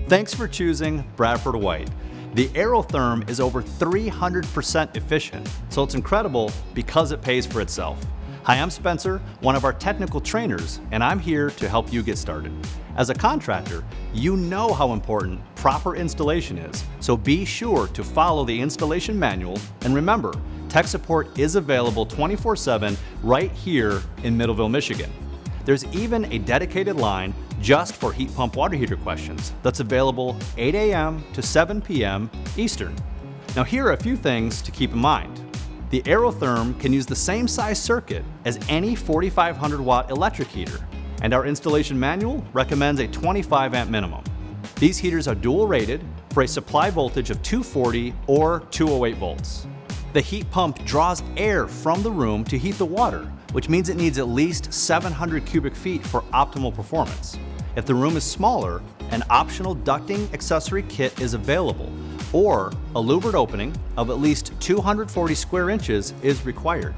Thanks for choosing Bradford White. The AeroTherm is over 300% efficient, so it's incredible because it pays for itself. Hi, I'm Spencer, one of our technical trainers, and I'm here to help you get started. As a contractor, you know how important proper installation is, so be sure to follow the installation manual, and remember, tech support is available 24/7 right here in Middleville, Michigan. There's even a dedicated line just for heat pump water heater questions that's available 8 a.m. to 7 p.m. Eastern. Now here are a few things to keep in mind. The AeroTherm can use the same size circuit as any 4,500 watt electric heater, and our installation manual recommends a 25 amp minimum. These heaters are dual rated for a supply voltage of 240 or 208 volts. The heat pump draws air from the room to heat the water, which means it needs at least 700 cubic feet for optimal performance. If the room is smaller, an optional ducting accessory kit is available, or a louvered opening of at least 240 square inches is required.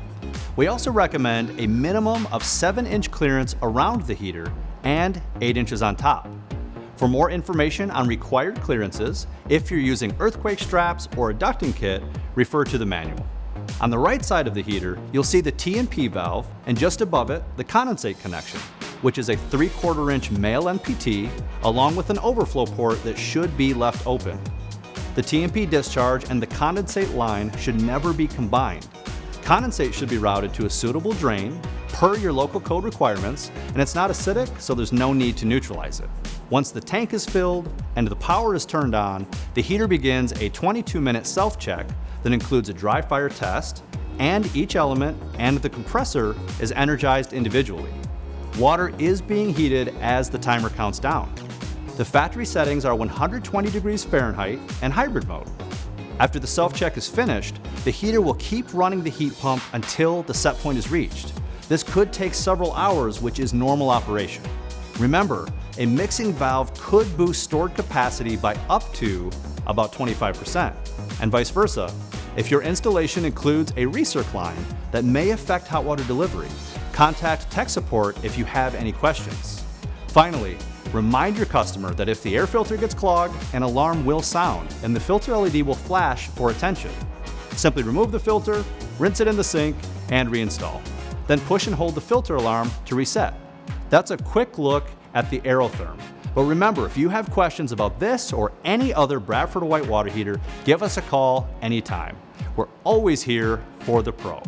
We also recommend a minimum of 7-inch clearance around the heater and 8 inches on top. For more information on required clearances, if you're using earthquake straps or a ducting kit, refer to the manual. On the right side of the heater, you'll see the T&P valve, and just above it, the condensate connection, which is a 3/4 inch male NPT, along with an overflow port that should be left open. The T&P discharge and the condensate line should never be combined. Condensate should be routed to a suitable drain per your local code requirements, and it's not acidic, so there's no need to neutralize it. Once the tank is filled and the power is turned on, the heater begins a 22-minute self-check that includes a dry fire test, and each element and the compressor is energized individually. Water is being heated as the timer counts down. The factory settings are 120 degrees Fahrenheit and hybrid mode. After the self-check is finished, the heater will keep running the heat pump until the set point is reached. This could take several hours, which is normal operation. Remember, a mixing valve could boost stored capacity by up to about 25%, and vice versa. If your installation includes a recirc line that may affect hot water delivery, contact tech support if you have any questions. Finally, remind your customer that if the air filter gets clogged, an alarm will sound and the filter LED will flash for attention. Simply remove the filter, rinse it in the sink, and reinstall. Then push and hold the filter alarm to reset. That's a quick look at the AeroTherm. But remember, if you have questions about this or any other Bradford White water heater, give us a call anytime. We're always here for the pro.